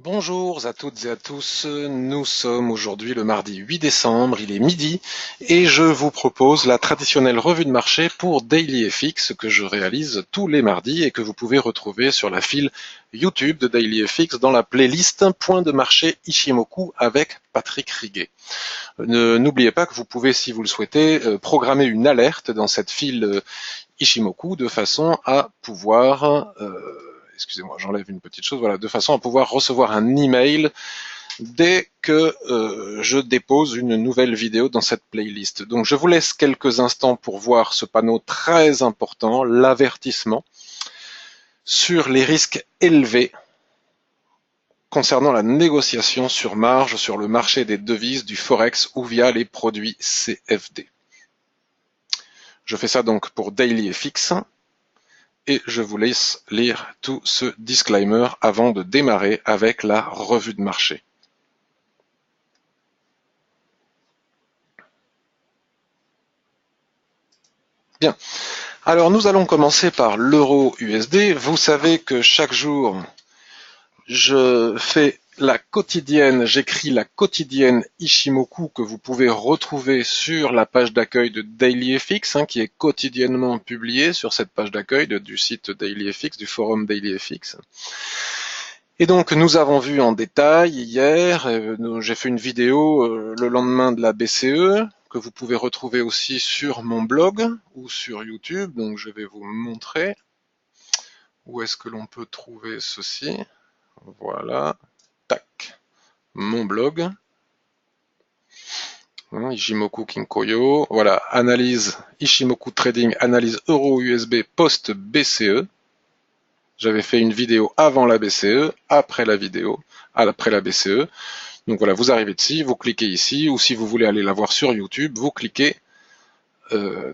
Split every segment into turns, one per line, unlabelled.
Bonjour à toutes et à tous, nous sommes aujourd'hui le mardi 8 décembre, il est midi et je vous propose la traditionnelle revue de marché pour DailyFX que je réalise tous les mardis et que vous pouvez retrouver sur la file YouTube de DailyFX dans la playlist Point de marché Ichimoku avec Patrick Riguet. N'oubliez pas que vous pouvez, si vous le souhaitez, programmer une alerte dans cette file Ichimoku de façon à pouvoir excusez-moi, j'enlève une petite chose, voilà, de façon à pouvoir recevoir un email dès que je dépose une nouvelle vidéo dans cette playlist. Donc je vous laisse quelques instants pour voir ce panneau très important, l'avertissement sur les risques élevés concernant la négociation sur marge sur le marché des devises du Forex ou via les produits CFD. Je fais ça donc pour DailyFX. Et je vous laisse lire tout ce disclaimer avant de démarrer avec la revue de marché. Bien, alors nous allons commencer par l'euro USD. Vous savez que chaque jour, je fais la quotidienne, j'écris la quotidienne Ichimoku que vous pouvez retrouver sur la page d'accueil de DailyFX, qui est quotidiennement publiée sur cette page d'accueil du site DailyFX, du forum DailyFX. Et donc nous avons vu en détail hier, j'ai fait une vidéo le lendemain de la BCE, que vous pouvez retrouver aussi sur mon blog ou sur YouTube, donc je vais vous montrer où est-ce que l'on peut trouver ceci. Voilà, tac, mon blog, Ichimoku Kinkoyo, voilà, analyse Ichimoku Trading, analyse euro-USB post-BCE. J'avais fait une vidéo avant la BCE, après la vidéo, après la BCE. Donc voilà, vous arrivez ici, vous cliquez ici, ou si vous voulez aller la voir sur YouTube, vous cliquez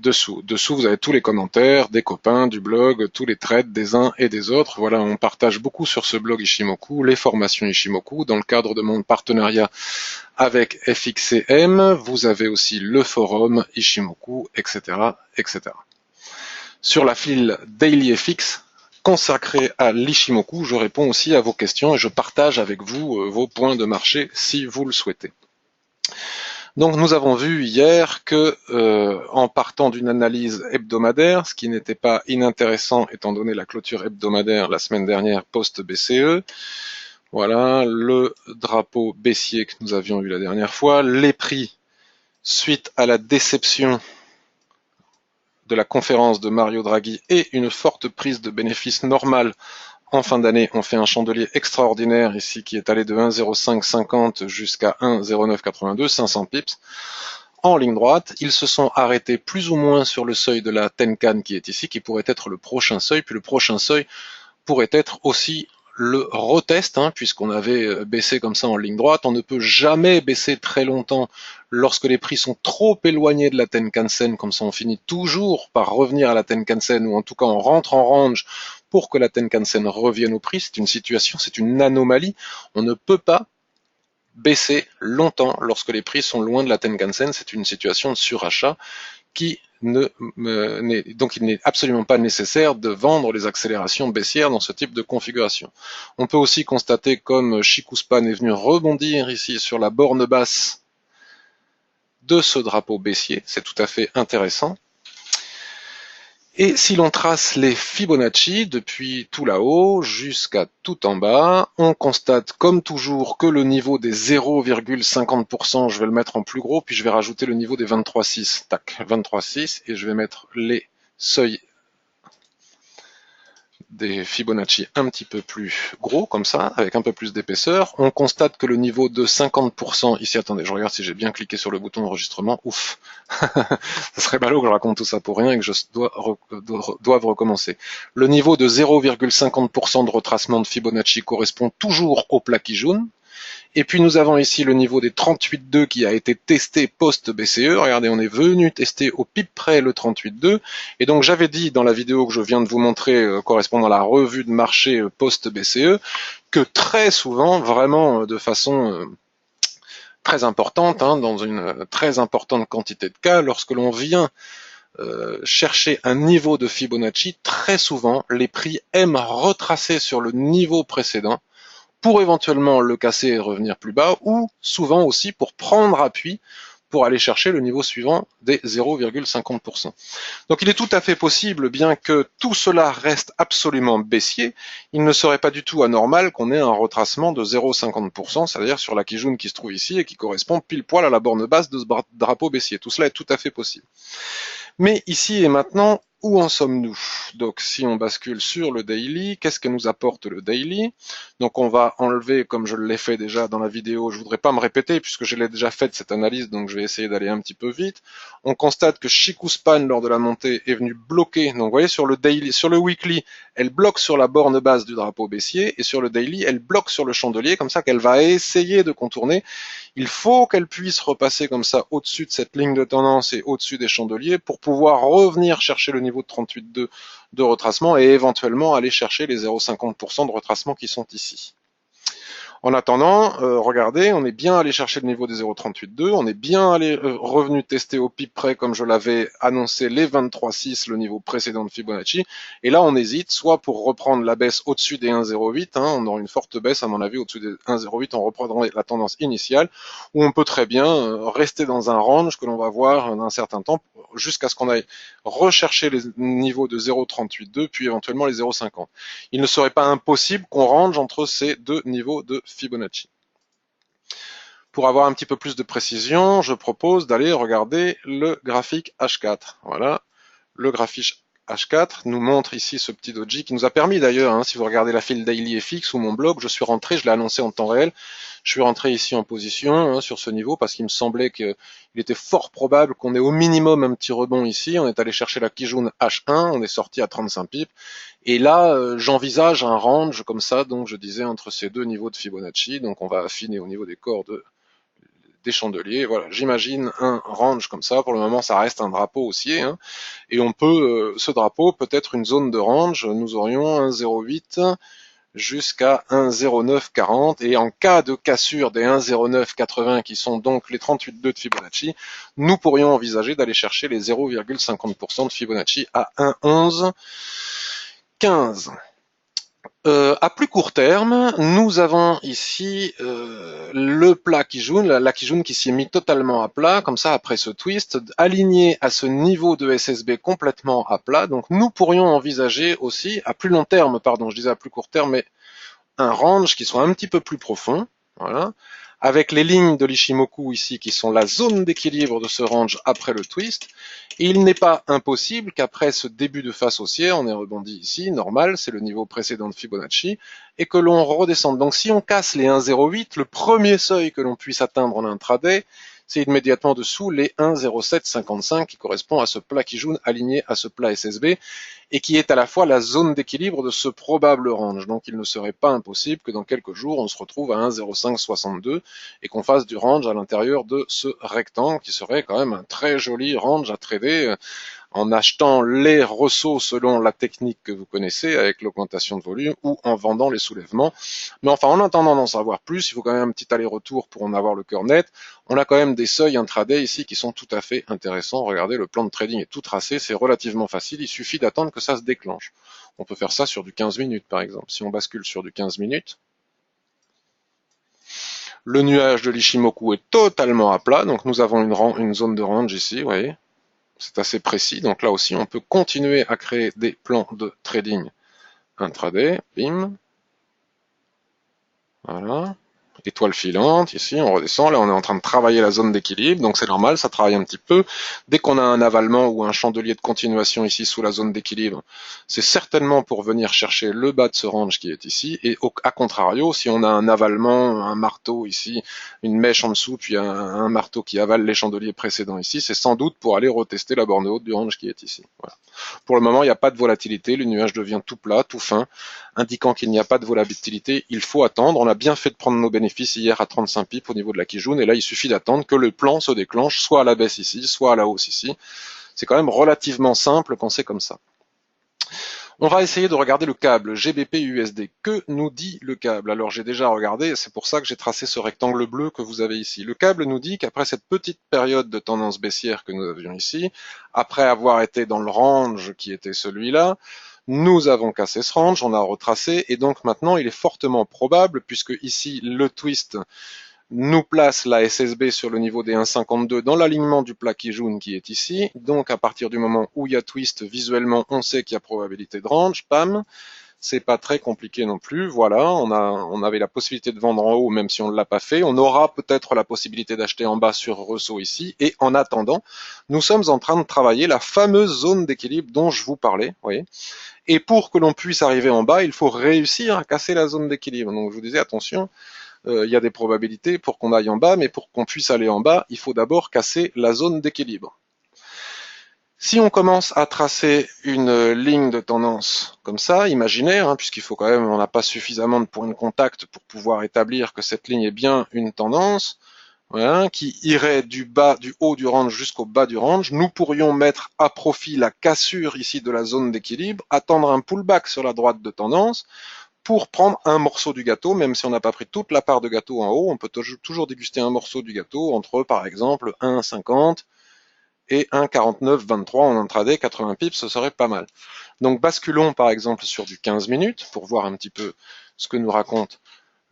dessous. Dessous, vous avez tous les commentaires des copains, du blog, tous les trades des uns et des autres. Voilà, on partage beaucoup sur ce blog Ichimoku, les formations Ichimoku, dans le cadre de mon partenariat avec FXCM. Vous avez aussi le forum Ichimoku, etc., etc. Sur la file DailyFX, consacré à l'Ichimoku, je réponds aussi à vos questions et je partage avec vous vos points de marché si vous le souhaitez. Donc nous avons vu hier que en partant d'une analyse hebdomadaire, ce qui n'était pas inintéressant étant donné la clôture hebdomadaire la semaine dernière post-BCE, voilà le drapeau baissier que nous avions eu la dernière fois, les prix suite à la déception de la conférence de Mario Draghi et une forte prise de bénéfices normale en fin d'année, on fait un chandelier extraordinaire ici qui est allé de 1,0550 jusqu'à 1,0982, 500 pips. En ligne droite, ils se sont arrêtés plus ou moins sur le seuil de la Tenkan qui est ici, qui pourrait être le prochain seuil, puis le prochain seuil pourrait être aussi le retest, puisqu'on avait baissé comme ça en ligne droite. On ne peut jamais baisser très longtemps lorsque les prix sont trop éloignés de la Tenkan-sen, comme ça on finit toujours par revenir à la Tenkan-sen, ou en tout cas on rentre en range pour que la Tenkan-sen revienne au prix. C'est une situation, c'est une anomalie. On ne peut pas baisser longtemps lorsque les prix sont loin de la Tenkan-sen. C'est une situation de surachat qui donc il n'est absolument pas nécessaire de vendre les accélérations baissières dans ce type de configuration. On peut aussi constater comme Shikuspan est venu rebondir ici sur la borne basse de ce drapeau baissier, c'est tout à fait intéressant. Et si l'on trace les Fibonacci depuis tout là-haut jusqu'à tout en bas, on constate comme toujours que le niveau des 0,50%, je vais le mettre en plus gros, puis je vais rajouter le niveau des 23,6. Tac, 23,6, et je vais mettre les seuils des Fibonacci un petit peu plus gros, comme ça, avec un peu plus d'épaisseur. On constate que le niveau de 50%, ici, attendez, je regarde si j'ai bien cliqué sur le bouton enregistrement, ouf, ça serait ballot que je raconte tout ça pour rien et que je doive recommencer. Le niveau de 0,50% de retracement de Fibonacci correspond toujours au plat Kijun. Et puis nous avons ici le niveau des 38,2 qui a été testé post-BCE. Regardez, on est venu tester au pip près le 38,2. Et donc j'avais dit dans la vidéo que je viens de vous montrer correspondant à la revue de marché post-BCE que très souvent, vraiment de façon très importante, dans une très importante quantité de cas, lorsque l'on vient chercher un niveau de Fibonacci, très souvent les prix aiment retracer sur le niveau précédent pour éventuellement le casser et revenir plus bas, ou souvent aussi pour prendre appui pour aller chercher le niveau suivant des 0,50%. Donc il est tout à fait possible, bien que tout cela reste absolument baissier, il ne serait pas du tout anormal qu'on ait un retracement de 0,50%, c'est-à-dire sur la Kijun qui se trouve ici et qui correspond pile poil à la borne basse de ce drapeau baissier. Tout cela est tout à fait possible. Mais ici et maintenant, où en sommes-nous? Donc si on bascule sur le daily, qu'est-ce que nous apporte le daily? Donc on va enlever, comme je l'ai fait déjà dans la vidéo, je voudrais pas me répéter puisque je l'ai déjà fait cette analyse, donc je vais essayer d'aller un petit peu vite. On constate que Shikuspan lors de la montée est venu bloquer, donc vous voyez sur le daily, sur le weekly, elle bloque sur la borne basse du drapeau baissier, et sur le daily, elle bloque sur le chandelier, comme ça qu'elle va essayer de contourner. Il faut qu'elle puisse repasser comme ça au-dessus de cette ligne de tendance et au-dessus des chandeliers pour pouvoir revenir chercher le niveau de 38,2 de retracement et éventuellement aller chercher les 0,50% de retracement qui sont ici. En attendant, regardez, on est bien allé chercher le niveau des 0,38,2, on est bien allé revenu tester au pic près comme je l'avais annoncé les 23,6, le niveau précédent de Fibonacci, et là on hésite, soit pour reprendre la baisse au-dessus des 1,08, on aura une forte baisse à mon avis au-dessus des 1,08, on reprendra la tendance initiale, ou on peut très bien rester dans un range que l'on va voir d'un certain temps, jusqu'à ce qu'on aille rechercher les niveaux de 0,38,2, puis éventuellement les 0,50. Il ne serait pas impossible qu'on range entre ces deux niveaux de Fibonacci. Pour avoir un petit peu plus de précision, je propose d'aller regarder le graphique H4. Voilà, le graphique H4 nous montre ici ce petit doji qui nous a permis d'ailleurs, si vous regardez la file daily FX ou mon blog, je suis rentré, je l'ai annoncé en temps réel, je suis rentré ici en position sur ce niveau parce qu'il me semblait qu'il était fort probable qu'on ait au minimum un petit rebond ici. On est allé chercher la Kijun H1, on est sorti à 35 pips. Et là, j'envisage un range comme ça, donc je disais entre ces deux niveaux de Fibonacci. Donc on va affiner au niveau des cordes des chandeliers. Voilà, j'imagine un range comme ça. Pour le moment, ça reste un drapeau haussier. Et on peut, ce drapeau peut être une zone de range. Nous aurions un 0,8 jusqu'à 1,0940 et en cas de cassure des 1,0980 qui sont donc les 38,2 de Fibonacci, nous pourrions envisager d'aller chercher les 0,50% de Fibonacci à 1,1115. À plus court terme, nous avons ici le plat Kijun, la Kijun qui s'y est mis totalement à plat, comme ça après ce twist, aligné à ce niveau de SSB complètement à plat. Donc nous pourrions envisager aussi, à plus long terme, pardon, je disais à plus court terme, mais un range qui soit un petit peu plus profond, voilà, avec les lignes de l'Ishimoku ici qui sont la zone d'équilibre de ce range après le twist. Et il n'est pas impossible qu'après ce début de phase haussière, on est rebondi ici, normal, c'est le niveau précédent de Fibonacci, et que l'on redescende. Donc si on casse les 1,08, le premier seuil que l'on puisse atteindre en intraday, c'est immédiatement dessous les 1,0755 qui correspond à ce plat Kijun aligné à ce plat SSB et qui est à la fois la zone d'équilibre de ce probable range. Donc il ne serait pas impossible que dans quelques jours on se retrouve à 1,0562 et qu'on fasse du range à l'intérieur de ce rectangle qui serait quand même un très joli range à trader en achetant les ressauts selon la technique que vous connaissez avec l'augmentation de volume ou en vendant les soulèvements. Mais enfin, en attendant d'en savoir plus, il faut quand même un petit aller-retour pour en avoir le cœur net. On a quand même des seuils intraday ici qui sont tout à fait intéressants. Regardez, le plan de trading est tout tracé, c'est relativement facile, il suffit d'attendre que ça se déclenche. On peut faire ça sur du 15 minutes par exemple. Si on bascule sur du 15 minutes, le nuage de l'Ishimoku est totalement à plat, donc nous avons une zone de range ici, vous voyez. C'est assez précis, donc là aussi on peut continuer à créer des plans de trading intraday, bim, voilà, étoile filante, ici on redescend, là on est en train de travailler la zone d'équilibre, donc c'est normal, ça travaille un petit peu. Dès qu'on a un avalement ou un chandelier de continuation ici sous la zone d'équilibre, c'est certainement pour venir chercher le bas de ce range qui est ici, et à contrario, si on a un avalement, un marteau ici, une mèche en dessous, puis un marteau qui avale les chandeliers précédents ici, c'est sans doute pour aller retester la borne haute du range qui est ici. Voilà. Pour le moment, il n'y a pas de volatilité, le nuage devient tout plat, tout fin, indiquant qu'il n'y a pas de volatilité, il faut attendre. On a bien fait de prendre nos bénéfices hier à 35 pips au niveau de la Kijun, et là il suffit d'attendre que le plan se déclenche, soit à la baisse ici, soit à la hausse ici. C'est quand même relativement simple quand c'est comme ça. On va essayer de regarder le câble GBP-USD. Que nous dit le câble? Alors j'ai déjà regardé, c'est pour ça que j'ai tracé ce rectangle bleu que vous avez ici. Le câble nous dit qu'après cette petite période de tendance baissière que nous avions ici, après avoir été dans le range qui était celui-là, Nous avons cassé ce range, on a retracé, et donc maintenant il est fortement probable, puisque ici le twist nous place la SSB sur le niveau des 1,52 dans l'alignement du plat Kijun qui est ici. Donc à partir du moment où il y a twist, visuellement on sait qu'il y a probabilité de range, pam. C'est pas très compliqué non plus. Voilà, on avait la possibilité de vendre en haut, même si on ne l'a pas fait. On aura peut-être la possibilité d'acheter en bas sur Resso ici. Et en attendant, nous sommes en train de travailler la fameuse zone d'équilibre dont je vous parlais. Voyez. Et pour que l'on puisse arriver en bas, il faut réussir à casser la zone d'équilibre. Donc je vous disais, attention, il y a des probabilités pour qu'on aille en bas, mais pour qu'on puisse aller en bas, il faut d'abord casser la zone d'équilibre. Si on commence à tracer une ligne de tendance comme ça, imaginaire, puisqu'il faut quand même, on n'a pas suffisamment de points de contact pour pouvoir établir que cette ligne est bien une tendance, voilà, qui irait du haut du range jusqu'au bas du range, nous pourrions mettre à profit la cassure ici de la zone d'équilibre, attendre un pullback sur la droite de tendance pour prendre un morceau du gâteau, même si on n'a pas pris toute la part de gâteau en haut, on peut toujours déguster un morceau du gâteau entre, par exemple, 1,50 et 1,49,23 en intraday, 80 pips, ce serait pas mal. Donc basculons par exemple sur du 15 minutes pour voir un petit peu ce que nous raconte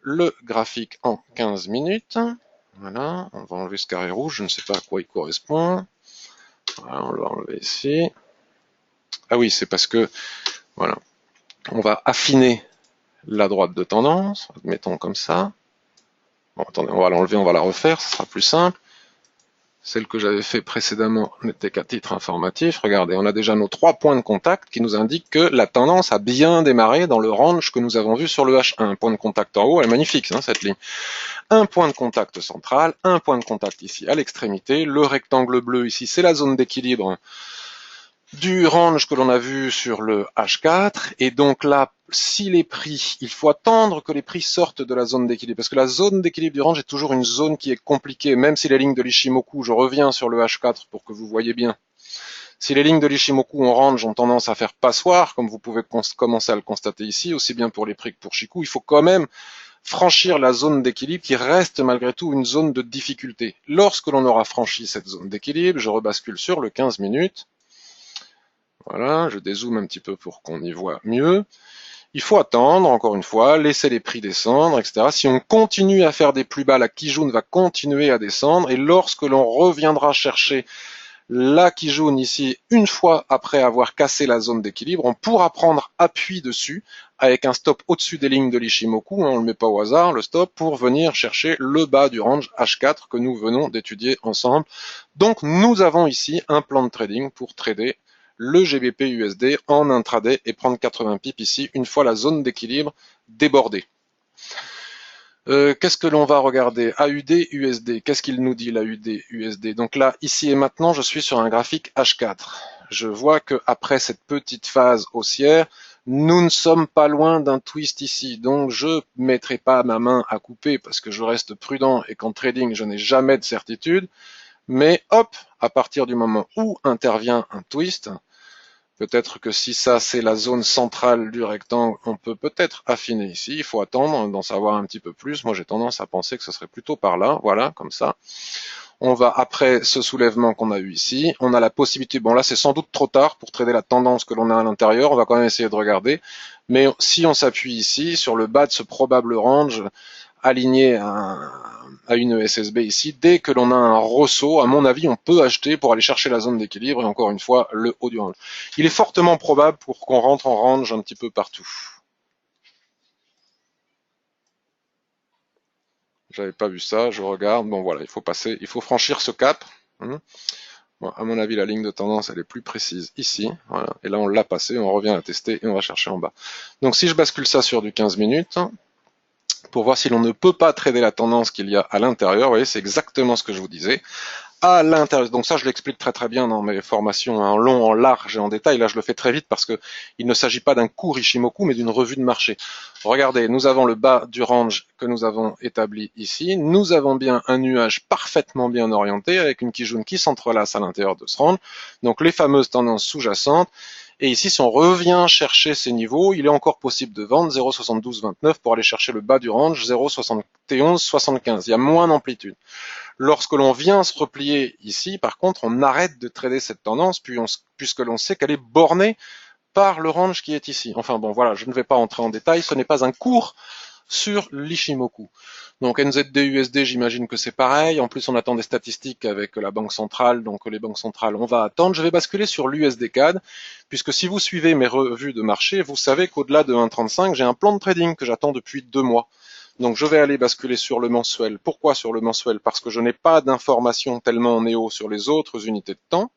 le graphique en 15 minutes. Voilà, on va enlever ce carré rouge, je ne sais pas à quoi il correspond. Voilà, on va enlever ici. Ah oui, c'est parce que, voilà, on va affiner la droite de tendance, admettons comme ça. Bon, attendez, on va l'enlever, on va la refaire, ce sera plus simple. Celle que j'avais fait précédemment n'était qu'à titre informatif. Regardez, on a déjà nos 3 points de contact qui nous indiquent que la tendance a bien démarré dans le range que nous avons vu sur le H1. Un point de contact en haut, elle est magnifique, cette ligne. Un point de contact central, un point de contact ici à l'extrémité. Le rectangle bleu ici, c'est la zone d'équilibre du range que l'on a vu sur le H4, et donc là, si les prix, il faut attendre que les prix sortent de la zone d'équilibre, parce que la zone d'équilibre du range est toujours une zone qui est compliquée, même si les lignes de l'Ishimoku, je reviens sur le H4 pour que vous voyez bien, si les lignes de l'Ishimoku en range ont tendance à faire passoire, comme vous pouvez commencer à le constater ici, aussi bien pour les prix que pour Chikou, il faut quand même franchir la zone d'équilibre qui reste malgré tout une zone de difficulté. Lorsque l'on aura franchi cette zone d'équilibre, je rebascule sur le 15 minutes, voilà, je dézoome un petit peu pour qu'on y voit mieux. Il faut attendre, encore une fois, laisser les prix descendre, etc. Si on continue à faire des plus bas, la Kijun va continuer à descendre, et lorsque l'on reviendra chercher la Kijun ici, une fois après avoir cassé la zone d'équilibre, on pourra prendre appui dessus, avec un stop au-dessus des lignes de l'Ishimoku, on ne le met pas au hasard, le stop, pour venir chercher le bas du range H4 que nous venons d'étudier ensemble. Donc nous avons ici un plan de trading pour trader le GBP USD en intraday et prendre 80 pips ici une fois la zone d'équilibre débordée. Qu'est-ce que l'on va regarder? AUD USD, qu'est-ce qu'il nous dit l'AUD USD? Donc là, ici et maintenant, je suis sur un graphique H4. Je vois que après cette petite phase haussière, nous ne sommes pas loin d'un twist ici. Donc je ne mettrai pas ma main à couper parce que je reste prudent et qu'en trading, je n'ai jamais de certitude. Mais hop, à partir du moment où intervient un twist, peut-être que si ça c'est la zone centrale du rectangle, on peut peut-être affiner ici. Il faut attendre d'en savoir un petit peu plus. Moi j'ai tendance à penser que ce serait plutôt par là, voilà, comme ça. On va, après ce soulèvement qu'on a eu ici, on a la possibilité, bon là c'est sans doute trop tard pour trader la tendance que l'on a à l'intérieur, on va quand même essayer de regarder. Mais si on s'appuie ici, sur le bas de ce probable range, aligné à une SSB ici, dès que l'on a un ressaut, à mon avis, on peut acheter pour aller chercher la zone d'équilibre et encore une fois, le haut du range. Il est fortement probable pour qu'on rentre en range un petit peu partout. J'avais pas vu ça, je regarde, bon voilà, il faut franchir ce cap. Bon, à mon avis, la ligne de tendance, elle est plus précise ici, voilà. Et là, on l'a passé, on revient la tester et on va chercher en bas. Donc si je bascule ça sur du 15 minutes, pour voir si l'on ne peut pas trader la tendance qu'il y a à l'intérieur. Vous voyez, c'est exactement ce que je vous disais. À l'intérieur, donc ça je l'explique très bien dans mes formations en long, en large et en détail. Là je le fais très vite parce que il ne s'agit pas d'un cours Ishimoku mais d'une revue de marché. Regardez, nous avons le bas du range que nous avons établi ici. Nous avons bien un nuage parfaitement bien orienté avec une Kijun qui s'entrelace à l'intérieur de ce range. Donc les fameuses tendances sous-jacentes. Et ici, si on revient chercher ces niveaux, il est encore possible de vendre 0,7229 pour aller chercher le bas du range 0,7175. Il y a moins d'amplitude. Lorsque l'on vient se replier ici, par contre, on arrête de trader cette tendance puisque l'on sait qu'elle est bornée par le range qui est ici. Enfin bon, voilà, je ne vais pas entrer en détail, ce n'est pas un cours sur l'Ishimoku. Donc NZD-USD, j'imagine que c'est pareil. En plus, on attend des statistiques avec la Banque centrale, donc les banques centrales, on va attendre. Je vais basculer sur l'USD-CAD, puisque si vous suivez mes revues de marché, vous savez qu'au-delà de 1,35, j'ai un plan de trading que j'attends depuis 2 mois. Donc je vais aller basculer sur le mensuel. Pourquoi sur le mensuel? Parce que je n'ai pas d'informations tellement en haut sur les autres unités de temps.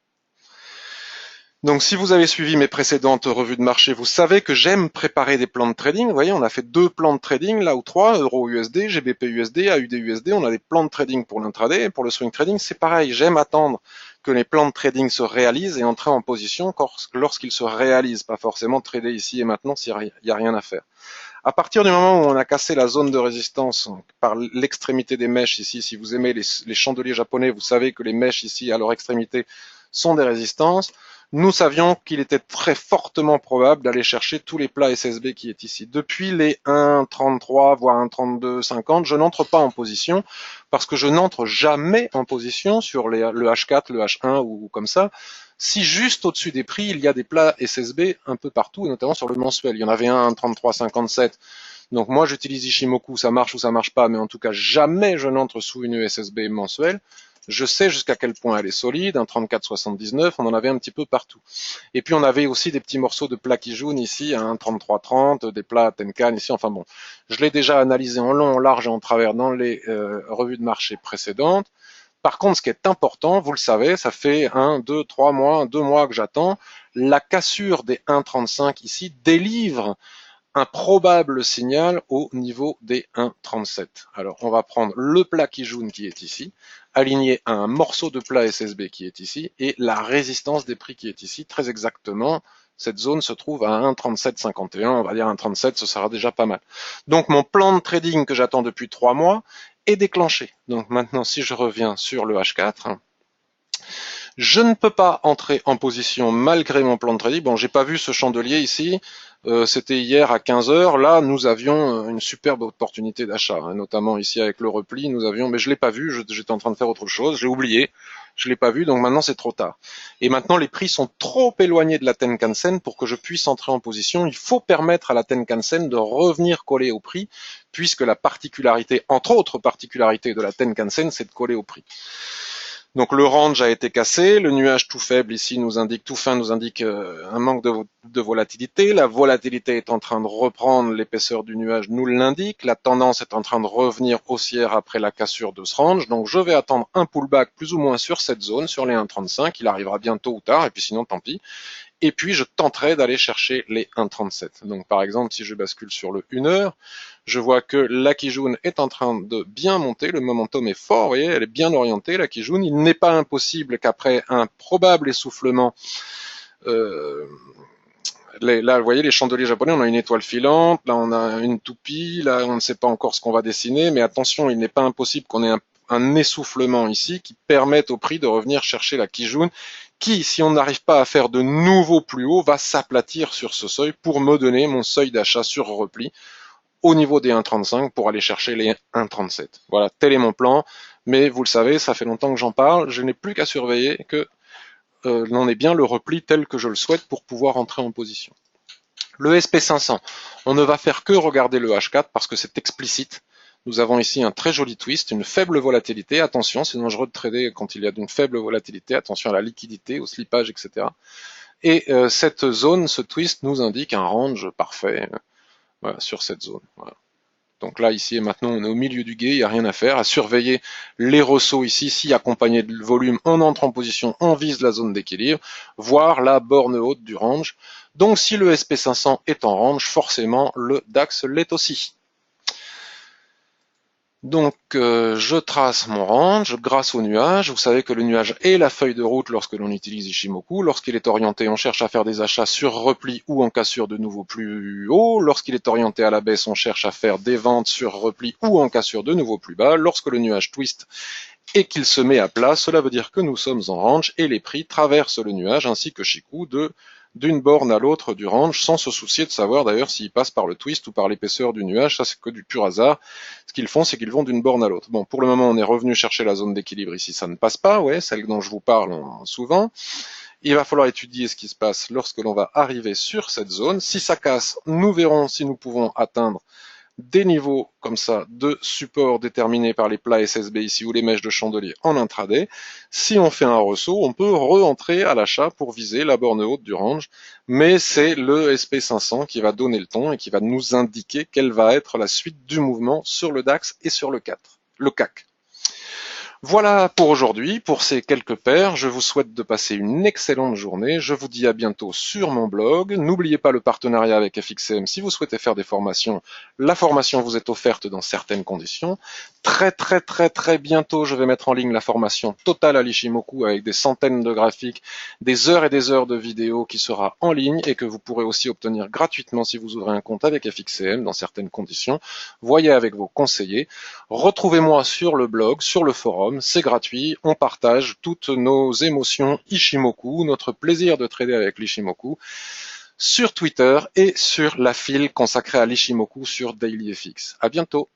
Donc si vous avez suivi mes précédentes revues de marché, vous savez que j'aime préparer des plans de trading. Vous voyez, on a fait 2 plans de trading, là ou 3, Euro-USD, GBP-USD, AUD-USD. On a des plans de trading pour l'intraday et pour le swing trading, c'est pareil. J'aime attendre que les plans de trading se réalisent et entrer en position lorsqu'ils se réalisent, pas forcément trader ici et maintenant s'il n'y a rien à faire. À partir du moment où on a cassé la zone de résistance par l'extrémité des mèches ici, si vous aimez les chandeliers japonais, vous savez que les mèches ici à leur extrémité sont des résistances. Nous savions qu'il était très fortement probable d'aller chercher tous les plats SSB qui est ici. Depuis les 1,33 voire 1,32,50, je n'entre pas en position parce que je n'entre jamais en position sur le H4, le H1 ou comme ça. Si juste au-dessus des prix, il y a des plats SSB un peu partout, et notamment sur le mensuel. Il y en avait un 33,57. Donc moi, j'utilise Ishimoku, ça marche ou ça marche pas, mais en tout cas, jamais je n'entre sous une SSB mensuelle. Je sais jusqu'à quel point elle est solide, un 34,79, on en avait un petit peu partout. Et puis on avait aussi des petits morceaux de plats qui jaune ici, un 33,30, des plats Tenkan ici, enfin bon. Je l'ai déjà analysé en long, en large et en travers dans les revues de marché précédentes. Par contre, ce qui est important, vous le savez, ça fait 1, 2, 3 mois, 2 mois que j'attends, la cassure des 1,35 ici délivre un probable signal au niveau des 1,37. Alors, on va prendre le plat qui jaune qui est ici, aligné à un morceau de plat SSB qui est ici, et la résistance des prix qui est ici, très exactement. Cette zone se trouve à 1,3751, on va dire 1,37, ce sera déjà pas mal. Donc mon plan de trading que j'attends depuis 3 mois est déclenché. Donc maintenant, si je reviens sur le H4, je ne peux pas entrer en position malgré mon plan de trading. Bon, j'ai pas vu ce chandelier ici. C'était hier à 15 heures. Là, nous avions une superbe opportunité d'achat, hein, notamment ici avec le repli. Nous avions, mais je l'ai pas vu. J'étais en train de faire autre chose. J'ai oublié. Je l'ai pas vu. Donc maintenant, c'est trop tard. Et maintenant, les prix sont trop éloignés de la Tenkan-sen pour que je puisse entrer en position. Il faut permettre à la Tenkan-sen de revenir coller au prix, puisque la particularité, entre autres particularités de la Tenkan-sen, c'est de coller au prix. Donc le range a été cassé, le nuage tout faible ici nous indique, tout fin nous indique un manque de volatilité. La volatilité est en train de reprendre, l'épaisseur du nuage nous l'indique. La tendance est en train de revenir haussière après la cassure de ce range. Donc je vais attendre un pullback plus ou moins sur cette zone, sur les 1,35. Il arrivera bien tôt ou tard, et puis sinon tant pis. Et puis je tenterai d'aller chercher les 1,37. Donc par exemple, si je bascule sur le 1 heure, je vois que la Kijun est en train de bien monter, le momentum est fort, vous voyez, elle est bien orientée, la Kijun. Il n'est pas impossible qu'après un probable essoufflement, là, vous voyez, les chandeliers japonais, on a une étoile filante, là on a une toupie, là on ne sait pas encore ce qu'on va dessiner, mais attention, il n'est pas impossible qu'on ait un essoufflement ici qui permette au prix de revenir chercher la Kijun, qui, si on n'arrive pas à faire de nouveau plus haut, va s'aplatir sur ce seuil pour me donner mon seuil d'achat sur repli au niveau des 1,35 pour aller chercher les 1,37. Voilà, tel est mon plan, mais vous le savez, ça fait longtemps que j'en parle, je n'ai plus qu'à surveiller que l'on ait bien le repli tel que je le souhaite pour pouvoir entrer en position. Le SP500, on ne va faire que regarder le H4 parce que c'est explicite. Nous avons ici un très joli twist, une faible volatilité. Attention, c'est dangereux de trader quand il y a une faible volatilité. Attention à la liquidité, au slippage, etc. Et cette zone, ce twist, nous indique un range parfait voilà, sur cette zone. Voilà. Donc là, ici et maintenant, on est au milieu du gué, il n'y a rien à faire. À surveiller les ressauts ici. Si accompagné de volume, on entre en position, on vise la zone d'équilibre, voire la borne haute du range. Donc si le SP500 est en range, forcément, le DAX l'est aussi. Donc je trace mon range grâce au nuage. Vous savez que le nuage est la feuille de route lorsque l'on utilise Ishimoku. Lorsqu'il est orienté, on cherche à faire des achats sur repli ou en cassure de nouveau plus haut. Lorsqu'il est orienté à la baisse, on cherche à faire des ventes sur repli ou en cassure de nouveau plus bas. Lorsque le nuage twist et qu'il se met à plat, cela veut dire que nous sommes en range et les prix traversent le nuage ainsi que Chikou d'une borne à l'autre du range, sans se soucier de savoir d'ailleurs s'ils passent par le twist ou par l'épaisseur du nuage, ça c'est que du pur hasard. Ce qu'ils font, c'est qu'ils vont d'une borne à l'autre. Bon, pour le moment, on est revenu chercher la zone d'équilibre ici, ça ne passe pas, ouais, celle dont je vous parle souvent. Il va falloir étudier ce qui se passe lorsque l'on va arriver sur cette zone. Si ça casse, nous verrons si nous pouvons atteindre des niveaux comme ça de support déterminés par les plats SSB ici ou les mèches de chandelier en intraday. Si on fait un ressaut, on peut re-entrer à l'achat pour viser la borne haute du range, mais c'est le SP500 qui va donner le ton et qui va nous indiquer quelle va être la suite du mouvement sur le DAX et sur le CAC. Voilà pour aujourd'hui, pour ces quelques paires. Je vous souhaite de passer une excellente journée. Je vous dis à bientôt sur mon blog. N'oubliez pas le partenariat avec FXCM si vous souhaitez faire des formations. La formation vous est offerte dans certaines conditions. Très bientôt, je vais mettre en ligne la formation totale à l'Ishimoku avec des centaines de graphiques, des heures et des heures de vidéos qui sera en ligne et que vous pourrez aussi obtenir gratuitement si vous ouvrez un compte avec FXCM dans certaines conditions. Voyez avec vos conseillers. Retrouvez-moi sur le blog, sur le forum. C'est gratuit, on partage toutes nos émotions Ishimoku, notre plaisir de trader avec l'Ishimoku, sur Twitter et sur la file consacrée à l'Ishimoku sur DailyFX. À bientôt.